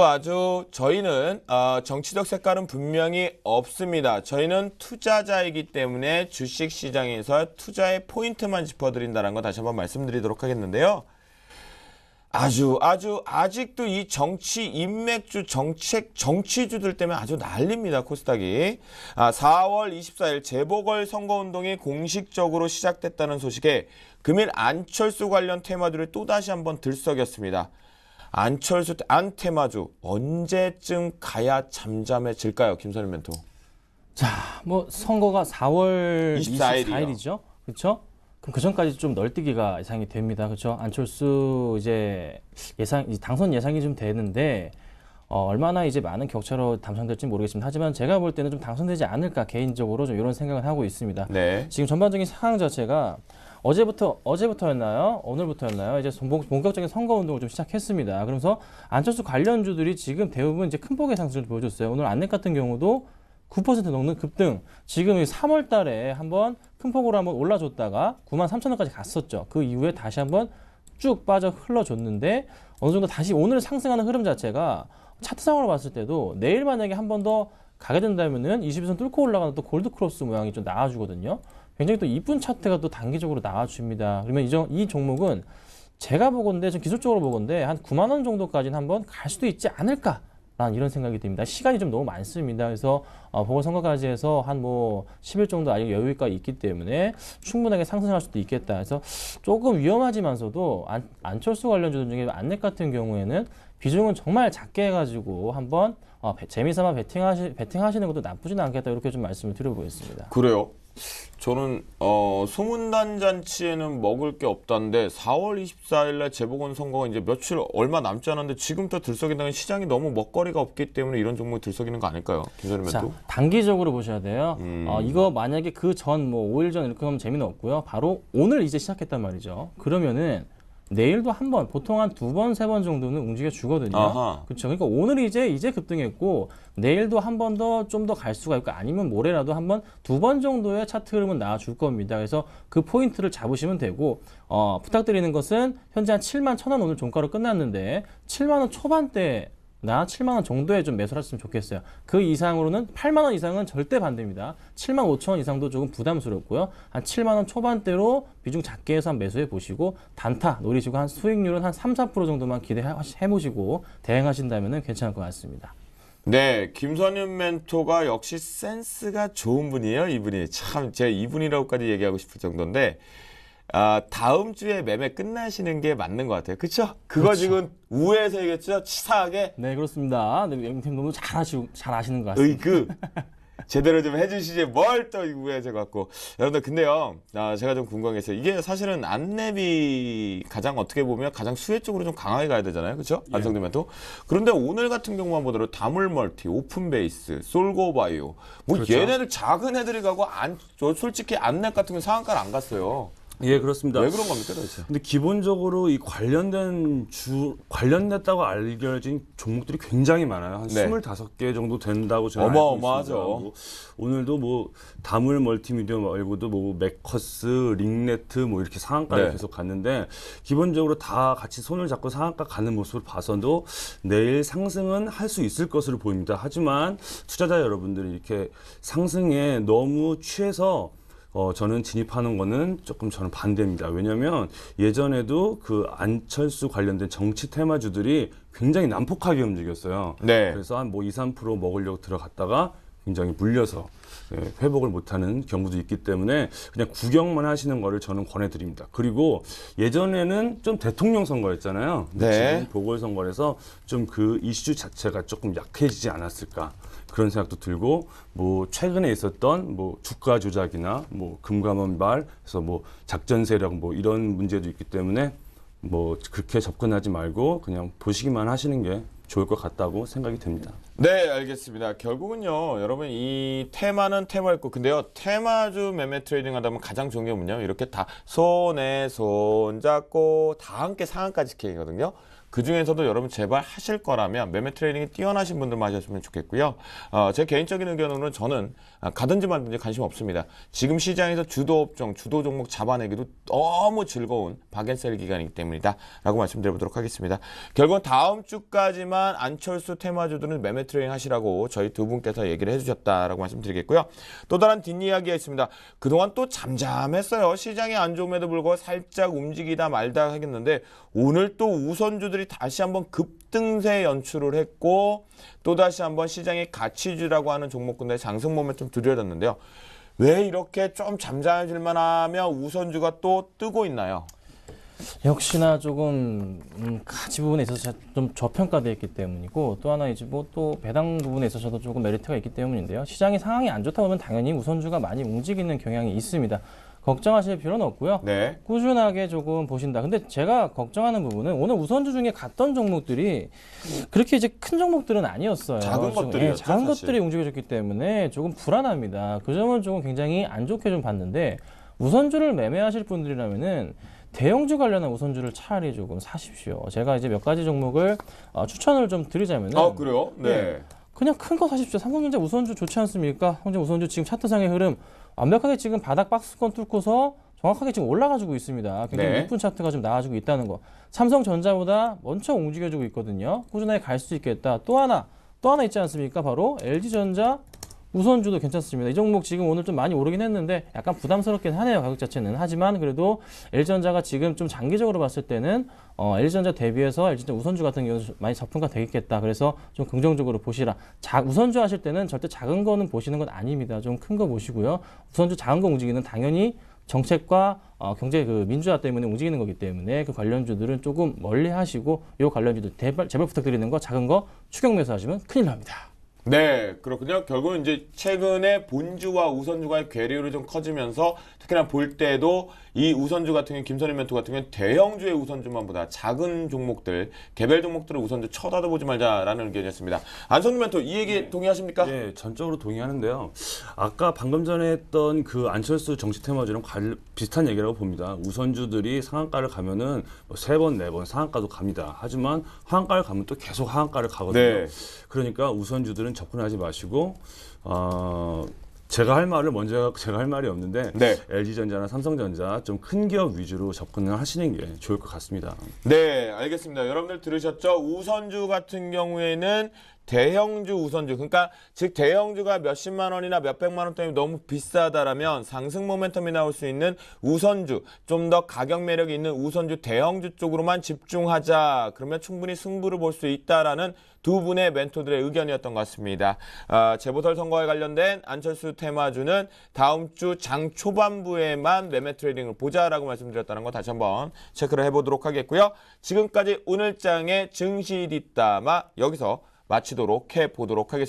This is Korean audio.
아주 저희는 정치적 색깔은 분명히 없습니다. 저희는 투자자이기 때문에 주식시장에서 투자의 포인트만 짚어드린다는 거 다시 한번 말씀드리도록 하겠는데요. 아직도 이 정치 인맥주 정치주들 때문에 아주 난립니다. 코스닥이. 4월 24일 재보궐선거운동이 공식적으로 시작됐다는 소식에 금일 안철수 관련 테마주를 또다시 한번 들썩였습니다. 안철수 안테마주 언제쯤 가야 잠잠해질까요? 김선일 멘토. 자, 뭐 선거가 4월 24일이죠. 그렇죠? 그럼 그 전까지 좀 널뛰기가 예상이 됩니다. 그렇죠? 안철수 이제 당선 예상이 좀 되는데 얼마나 이제 많은 격차로 당선될지 모르겠습니다. 하지만 제가 볼 때는 좀 당선되지 않을까 개인적으로 좀 이런 생각을 하고 있습니다. 네. 지금 전반적인 상황 자체가 어제부터였나요? 오늘부터였나요? 이제 본격적인 선거 운동을 좀 시작했습니다. 그러면서 안철수 관련주들이 지금 대부분 이제 큰 폭의 상승을 보여줬어요. 오늘 안넷 같은 경우도 9% 넘는 급등. 지금 3월 달에 한번 큰 폭으로 한번 올라줬다가 93,000원까지 갔었죠. 그 이후에 다시 한번 쭉 빠져 흘러줬는데 어느 정도 다시 오늘 상승하는 흐름 자체가 차트상으로 봤을 때도 내일 만약에 한 번 더 가게 된다면은 21선 뚫고 올라가는 또 골드크로스 모양이 좀 나와주거든요. 굉장히 또 이쁜 차트가 또 단기적으로 나와줍니다. 그러면 이 종목은 제가 보건데, 좀 기술적으로 보건데 한 9만 원 정도까지는 한번 갈 수도 있지 않을까라는 이런 생각이 듭니다. 시간이 좀 너무 많습니다. 그래서 보궐선거까지 해서 한 10일 정도 아직 여유가 있기 때문에 충분하게 상승할 수도 있겠다. 그래서 조금 위험하지만서도 안철수 관련주들 중에 안넷 같은 경우에는 비중은 정말 작게 해가지고 한번 재미삼아 베팅하시는 것도 나쁘진 않겠다. 이렇게 좀 말씀을 드려보겠습니다. 그래요? 저는 소문난 잔치에는 먹을 게 없다는데 4월 24일 날 재보궐 선거가 이제 며칠 얼마 남지 않았는데 지금부터 들썩인다는 시장이 너무 먹거리가 없기 때문에 이런 종목이 들썩이는 거 아닐까요? 김선일 멘토. 자, 단기적으로 보셔야 돼요. 이거 만약에 그 전 5일 전 이렇게 하면 재미는 없고요. 바로 오늘 이제 시작했단 말이죠. 그러면은 내일도 한 번, 보통 한 2번, 3번 정도는 움직여 주거든요. 그렇죠. 그러니까 오늘 이제 급등했고 내일도 한 번 더 좀 더 갈 수가 있고 아니면 모레라도 한 번, 2번 정도의 차트 흐름은 나와줄 겁니다. 그래서 그 포인트를 잡으시면 되고 부탁드리는 것은 현재 한 7만 1,000원 오늘 종가로 끝났는데 7만 원 초반대 나 7만 원 정도에 좀 매수를 하셨으면 좋겠어요. 그 이상으로는 8만 원 이상은 절대 반대입니다. 7만 5천 원 이상도 조금 부담스럽고요. 한 7만 원 초반대로 비중 작게 해서 한 매수해 보시고 단타 노리시고 한 수익률은 한 3, 4% 정도만 기대해 보시고 대응하신다면 괜찮을 것 같습니다. 네, 김선일 멘토가 역시 센스가 좋은 분이에요. 이분이 참 제가 이분이라고까지 얘기하고 싶을 정도인데 다음 주에 매매 끝나시는 게 맞는 것 같아요. 그렇죠? 그거 그렇죠. 지금 우회해서 얘기했죠? 치사하게? 네, 그렇습니다. 네, 영팀 너무 잘 아시는 것 같습니다. 제대로 좀 해주시지 뭘 또 우회해서 갖고. 여러분들 근데요, 제가 좀 궁금한 게 있어요. 이게 사실은 안랩이 어떻게 보면 가장 수혜 쪽으로 좀 강하게 가야 되잖아요. 그렇죠? 예. 안성되면 그런데 오늘 같은 경우만 보더라도 다물멀티, 오픈베이스, 솔고바이오 그렇죠. 얘네들 작은 애들이 가고 솔직히 안랩 같은 경우 상한가를 안 갔어요. 예, 그렇습니다. 왜 그런 겁니까, 도대체? 근데 기본적으로 이 관련됐다고 알려진 종목들이 굉장히 많아요. 한 25개 정도 된다고 저는 알고 있습니다. 오늘도 다물 멀티미디어 말고도 맥커스, 링네트 이렇게 상한가를 계속 갔는데 기본적으로 다 같이 손을 잡고 상한가 가는 모습을 봐서도 내일 상승은 할 수 있을 것으로 보입니다. 하지만 투자자 여러분들이 이렇게 상승에 너무 취해서 저는 진입하는 거는 저는 반대입니다. 왜냐하면 예전에도 그 안철수 관련된 정치 테마주들이 굉장히 난폭하게 움직였어요. 네. 그래서 한 2, 3% 먹으려고 들어갔다가 굉장히 물려서 회복을 못하는 경우도 있기 때문에 그냥 구경만 하시는 거를 저는 권해드립니다. 그리고 예전에는 좀 대통령 선거였잖아요. 지금 보궐선거에서 좀 그 이슈 자체가 조금 약해지지 않았을까. 그런 생각도 들고 최근에 있었던 주가 조작이나 금감원발 해서 작전 세력 이런 문제도 있기 때문에 그렇게 접근하지 말고 그냥 보시기만 하시는 게 좋을 것 같다고 생각이 됩니다. 네, 알겠습니다. 결국은요, 여러분 이 테마는 테마였고, 근데요, 테마주 매매 트레이딩 하다 보면 가장 좋은 게 뭐냐면 이렇게 다 손에 손 잡고 다 함께 상한가 지키거든요. 그 중에서도 여러분 제발 하실 거라면 매매 트레이딩이 뛰어나신 분들만 하셨으면 좋겠고요. 제 개인적인 의견으로는 저는 가든지 말든지 관심 없습니다. 지금 시장에서 주도 업종, 주도 종목 잡아내기도 너무 즐거운 박앤셀 기간이기 때문이다 라고 말씀드려보도록 하겠습니다. 결국은 다음 주까지만 안철수 테마주들은 매매 트레이딩 하시라고 저희 두 분께서 얘기를 해주셨다라고 말씀드리겠고요. 또 다른 뒷이야기가 있습니다. 그동안 또 잠잠했어요. 시장이 안 좋음에도 불구하고 살짝 움직이다 말다 하겠는데 오늘 또 우선주들이 다시 한번 급등세 연출을 했고 또다시 한번 시장의 가치주라고 하는 종목군의 상승 모멘텀 두드려졌는데요. 왜 이렇게 좀 잠잠해질만 하며 우선주가 또 뜨고 있나요? 역시나 조금 가치 부분에 있어서 좀 저평가되어 있기 때문이고 또 하나 이제 뭐 또 배당 부분에 있어서도 조금 메리트가 있기 때문인데요. 시장이 상황이 안 좋다 보면 당연히 우선주가 많이 움직이는 경향이 있습니다. 걱정하실 필요는 없고요. 네. 꾸준하게 조금 보신다. 근데 제가 걱정하는 부분은 오늘 우선주 중에 갔던 종목들이 그렇게 이제 큰 종목들은 아니었어요. 작은 좀, 것들이었죠, 작은 사실. 것들이 움직여졌기 때문에 조금 불안합니다. 그 점은 조금 굉장히 안 좋게 좀 봤는데 우선주를 매매하실 분들이라면은 대형주 관련한 우선주를 차라리 조금 사십시오. 제가 이제 몇 가지 종목을 추천을 좀 드리자면은 그래요? 네. 그냥 큰 거 사십시오. 삼성전자 우선주 좋지 않습니까? 삼성전자 우선주 지금 차트상의 흐름 완벽하게 지금 바닥 박스권 뚫고서 정확하게 지금 올라가지고 있습니다. 굉장히 네. 예쁜 차트가 좀 나와주고 있다는 거. 삼성전자보다 먼저 움직여주고 있거든요. 꾸준하게 갈 수 있겠다. 또 하나 있지 않습니까? 바로 LG전자 우선주도 괜찮습니다. 이 종목 지금 오늘 좀 많이 오르긴 했는데 약간 부담스럽긴 하네요. 가격 자체는. 하지만 그래도 LG전자가 지금 좀 장기적으로 봤을 때는 LG전자 대비해서 LG전자 우선주 같은 경우는 많이 저평가 되겠다. 그래서 좀 긍정적으로 보시라. 우선주 하실 때는 절대 작은 거는 보시는 건 아닙니다. 좀 큰 거 보시고요. 우선주 작은 거 움직이는 당연히 정책과 경제 그 민주화 때문에 움직이는 거기 때문에 그 관련주들은 조금 멀리 하시고 이 관련주들 제발 부탁드리는 거 작은 거 추격 매수하시면 큰일 납니다. 네, 그렇군요. 결국은 이제 최근에 본주와 우선주가의 괴리율이 좀 커지면서 특히나 볼 때도 이 우선주 같은 경우 김선희 멘토 같은 경우는 대형주의 우선주만보다 작은 종목들, 개별 종목들을 우선주 쳐다도 보지 말자라는 의견이었습니다. 안성준 멘토 이 얘기 동의하십니까? 네, 전적으로 동의하는데요. 아까 방금 전에 했던 그 안철수 정치 테마주랑 비슷한 얘기라고 봅니다. 우선주들이 상한가를 가면은 뭐 3번, 4번 상한가도 갑니다. 하지만 하한가를 가면 또 계속 하한가를 가거든요. 네. 그러니까 우선주들은 접근하지 마시고 제가 할 말이 없는데 네. LG전자나 삼성전자 좀 큰 기업 위주로 접근을 하시는 게 좋을 것 같습니다. 네, 알겠습니다. 여러분들 들으셨죠? 우선주 같은 경우에는 대형주 우선주, 그러니까 즉 대형주가 몇십만 원이나 몇백만 원 때문에 너무 비싸다라면 상승 모멘텀이 나올 수 있는 우선주, 좀 더 가격 매력이 있는 우선주 대형주 쪽으로만 집중하자. 그러면 충분히 승부를 볼 수 있다라는 두 분의 멘토들의 의견이었던 것 같습니다. 재보궐 선거에 관련된 안철수 테마주는 다음 주 장 초반부에만 매매 트레이딩을 보자라고 말씀드렸다는 거 다시 한번 체크를 해보도록 하겠고요. 지금까지 오늘 장의 증시 뒷담화 여기서 마치도록 해보도록 하겠습니다.